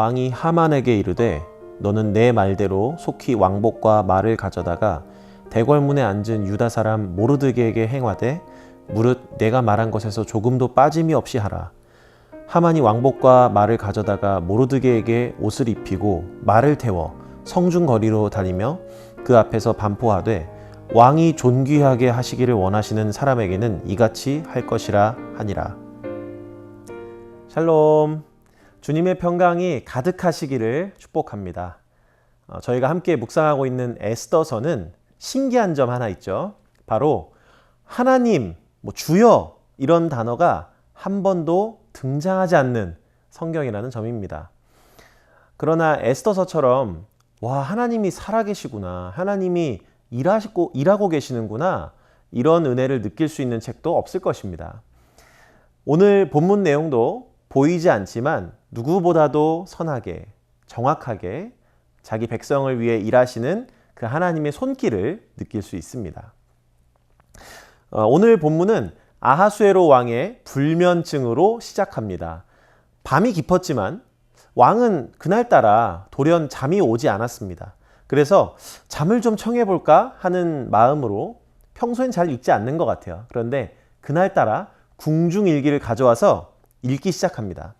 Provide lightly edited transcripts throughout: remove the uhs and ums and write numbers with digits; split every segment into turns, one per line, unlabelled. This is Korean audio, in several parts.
왕이 하만에게 이르되 너는 내 말대로 속히 왕복과 말을 가져다가 대궐문에 앉은 유다 사람 모르드게에게 행하되 무릇 내가 말한 것에서 조금도 빠짐이 없이 하라. 하만이 왕복과 말을 가져다가 모르드게에게 옷을 입히고 말을 태워 성중 거리로 다니며 그 앞에서 반포하되 왕이 존귀하게 하시기를 원하시는 사람에게는 이같이 할 것이라 하니라. 샬롬. 주님의 평강이 가득하시기를 축복합니다. 저희가 함께 묵상하고 있는 에스더서는 신기한 점 하나 있죠. 바로 하나님, 주여 이런 단어가 한 번도 등장하지 않는 성경이라는 점입니다. 그러나 에스더서처럼 와, 하나님이 살아계시구나, 하나님이 일하고 계시는구나, 이런 은혜를 느낄 수 있는 책도 없을 것입니다. 오늘 본문 내용도 보이지 않지만 누구보다도 선하게, 정확하게 자기 백성을 위해 일하시는 그 하나님의 손길을 느낄 수 있습니다. 오늘 본문은 아하수에로 왕의 불면증으로 시작합니다. 밤이 깊었지만 왕은 그날따라 돌연 잠이 오지 않았습니다. 그래서 잠을 좀 청해볼까 하는 마음으로 평소엔 잘 읽지 않는 것 같아요. 그런데 그날따라 궁중일기를 가져와서 읽기 시작합니다.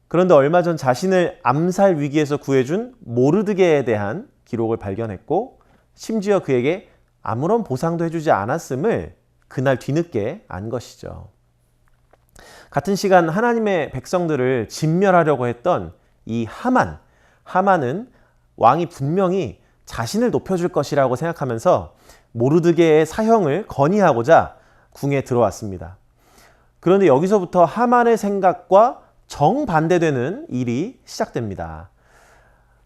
그런데 얼마 전 자신을 암살 위기에서 구해준 모르드게에 대한 기록을 발견했고 심지어 그에게 아무런 보상도 해주지 않았음을 그날 뒤늦게 안 것이죠. 같은 시간 하나님의 백성들을 진멸하려고 했던 이 하만은 왕이 분명히 자신을 높여줄 것이라고 생각하면서 모르드게의 사형을 건의하고자 궁에 들어왔습니다. 그런데 여기서부터 하만의 생각과 정반대되는 일이 시작됩니다.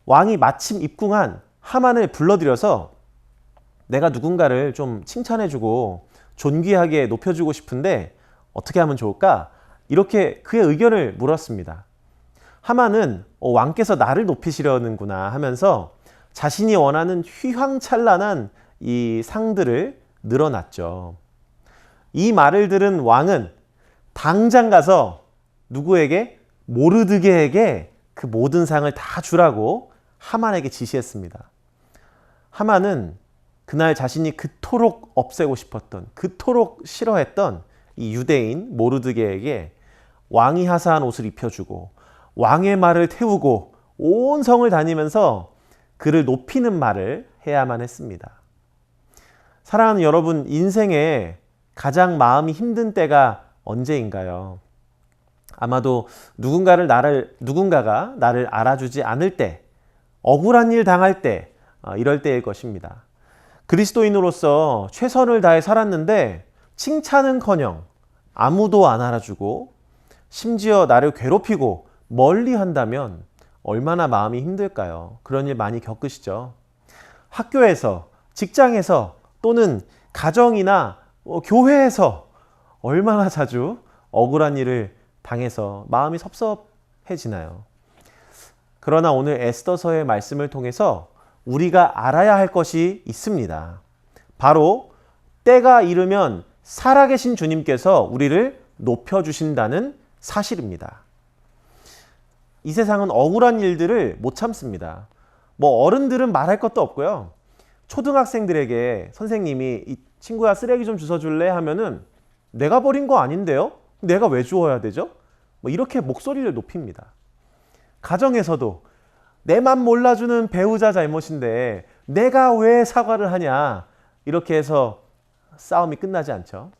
왕이 마침 입궁한 하만을 불러들여서 내가 누군가를 좀 칭찬해주고 존귀하게 높여주고 싶은데 어떻게 하면 좋을까? 이렇게 그의 의견을 물었습니다. 하만은 왕께서 나를 높이시려는구나 하면서 자신이 원하는 휘황찬란한 이 상들을 늘어놨죠. 이 말을 들은 왕은 당장 가서 누구에게? 모르드게에게 그 모든 상을 다 주라고 하만에게 지시했습니다. 하만은 그날 자신이 그토록 없애고 싶었던, 그토록 싫어했던 이 유대인 모르드게에게 왕이 하사한 옷을 입혀주고 왕의 말을 태우고 온 성을 다니면서 그를 높이는 말을 해야만 했습니다. 사랑하는 여러분, 인생에 가장 마음이 힘든 때가 언제인가요? 아마도 누군가가 나를 알아주지 않을 때, 억울한 일 당할 때, 이럴 때일 것입니다. 그리스도인으로서 최선을 다해 살았는데 칭찬은커녕 아무도 안 알아주고 심지어 나를 괴롭히고 멀리한다면 얼마나 마음이 힘들까요? 그런 일 많이 겪으시죠? 학교에서, 직장에서 또는 가정이나 교회에서 얼마나 자주 억울한 일을 당해서 마음이 섭섭해지나요? 그러나 오늘 에스더서의 말씀을 통해서 우리가 알아야 할 것이 있습니다. 바로 때가 이르면 살아계신 주님께서 우리를 높여주신다는 사실입니다. 이 세상은 억울한 일들을 못 참습니다. 어른들은 말할 것도 없고요. 초등학생들에게 선생님이 이 친구야 쓰레기 좀 주워줄래? 하면은 내가 버린 거 아닌데요? 내가 왜 주워야 되죠? 이렇게 목소리를 높입니다. 가정에서도 내 맘 몰라주는 배우자 잘못인데 내가 왜 사과를 하냐, 이렇게 해서 싸움이 끝나지 않죠.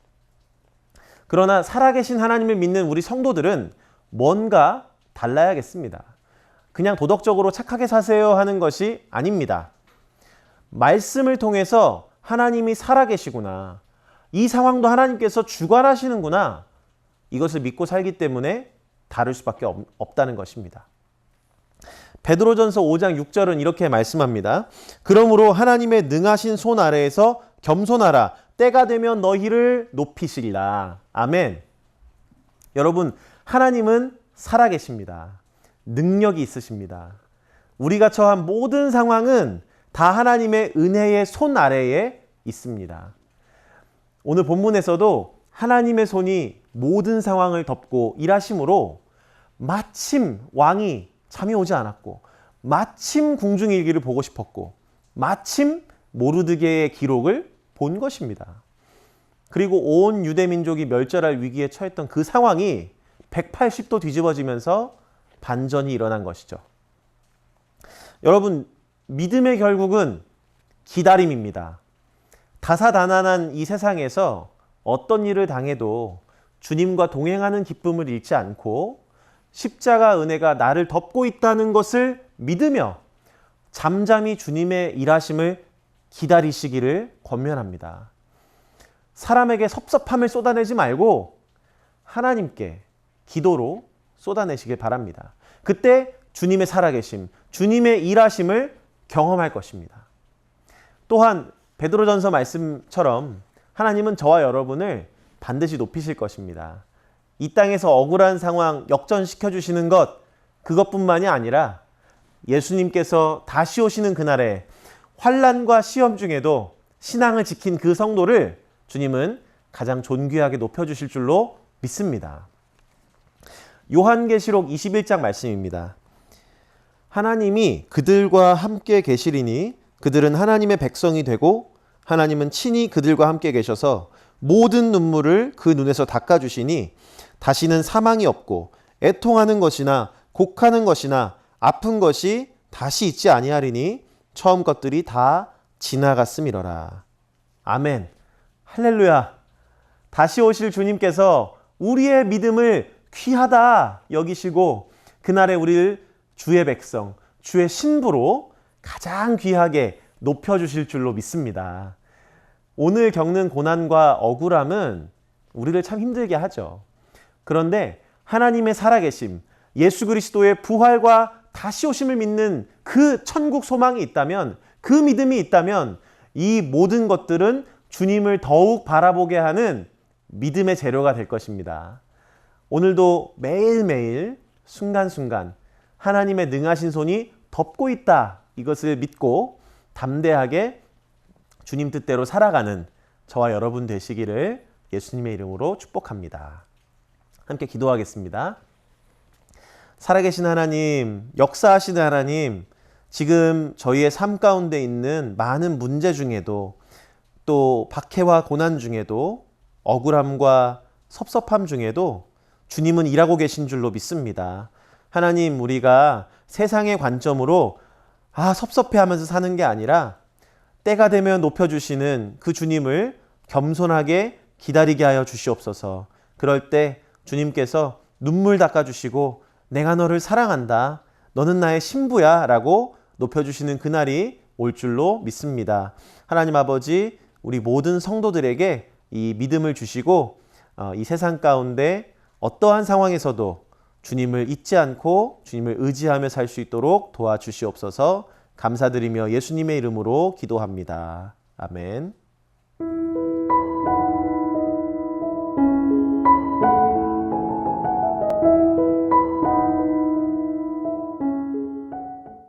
그러나 살아계신 하나님을 믿는 우리 성도들은 뭔가 달라야겠습니다. 그냥 도덕적으로 착하게 사세요 하는 것이 아닙니다. 말씀을 통해서 하나님이 살아계시구나, 이 상황도 하나님께서 주관하시는구나, 이것을 믿고 살기 때문에 다를 수밖에 없다는 것입니다. 베드로전서 5장 6절은 이렇게 말씀합니다. 그러므로 하나님의 능하신 손 아래에서 겸손하라. 때가 되면 너희를 높이시리라. 아멘. 여러분, 하나님은 살아계십니다. 능력이 있으십니다. 우리가 처한 모든 상황은 다 하나님의 은혜의 손 아래에 있습니다. 오늘 본문에서도 하나님의 손이 모든 상황을 덮고 일하심으로 마침 왕이 잠이 오지 않았고 마침 궁중일기를 보고 싶었고 마침 모르드게의 기록을 본 것입니다. 그리고 온 유대 민족이 멸절할 위기에 처했던 그 상황이 180도 뒤집어지면서 반전이 일어난 것이죠. 여러분, 믿음의 결국은 기다림입니다. 다사다난한 이 세상에서 어떤 일을 당해도 주님과 동행하는 기쁨을 잃지 않고 십자가 은혜가 나를 덮고 있다는 것을 믿으며 잠잠히 주님의 일하심을 기다리시기를 권면합니다. 사람에게 섭섭함을 쏟아내지 말고 하나님께 기도로 쏟아내시길 바랍니다. 그때 주님의 살아계심, 주님의 일하심을 경험할 것입니다. 또한 베드로전서 말씀처럼 하나님은 저와 여러분을 반드시 높이실 것입니다. 이 땅에서 억울한 상황 역전시켜 주시는 것, 그것뿐만이 아니라 예수님께서 다시 오시는 그날에 환난과 시험 중에도 신앙을 지킨 그 성도를 주님은 가장 존귀하게 높여주실 줄로 믿습니다. 요한계시록 21장 말씀입니다. 하나님이 그들과 함께 계시리니 그들은 하나님의 백성이 되고 하나님은 친히 그들과 함께 계셔서 모든 눈물을 그 눈에서 닦아주시니 다시는 사망이 없고 애통하는 것이나 곡하는 것이나 아픈 것이 다시 있지 아니하리니 처음 것들이 다 지나갔음이러라. 아멘. 할렐루야. 다시 오실 주님께서 우리의 믿음을 귀하다 여기시고 그날에 우리를 주의 백성, 주의 신부로 가장 귀하게 높여주실 줄로 믿습니다. 오늘 겪는 고난과 억울함은 우리를 참 힘들게 하죠. 그런데 하나님의 살아계심, 예수 그리스도의 부활과 다시 오심을 믿는 그 천국 소망이 있다면, 그 믿음이 있다면 이 모든 것들은 주님을 더욱 바라보게 하는 믿음의 재료가 될 것입니다. 오늘도 매일매일 순간순간 하나님의 능하신 손이 덮고 있다, 이것을 믿고 담대하게 주님 뜻대로 살아가는 저와 여러분 되시기를 예수님의 이름으로 축복합니다. 함께 기도하겠습니다. 살아계신 하나님, 역사하시는 하나님, 지금 저희의 삶 가운데 있는 많은 문제 중에도 또 박해와 고난 중에도 억울함과 섭섭함 중에도 주님은 일하고 계신 줄로 믿습니다. 하나님, 우리가 세상의 관점으로 섭섭해하면서 사는 게 아니라 때가 되면 높여주시는 그 주님을 겸손하게 기다리게 하여 주시옵소서. 그럴 때 주님께서 눈물 닦아주시고 내가 너를 사랑한다, 너는 나의 신부야 라고 높여주시는 그날이 올 줄로 믿습니다. 하나님 아버지, 우리 모든 성도들에게 이 믿음을 주시고 이 세상 가운데 어떠한 상황에서도 주님을 잊지 않고 주님을 의지하며 살 수 있도록 도와주시옵소서. 감사드리며 예수님의 이름으로 기도합니다. 아멘.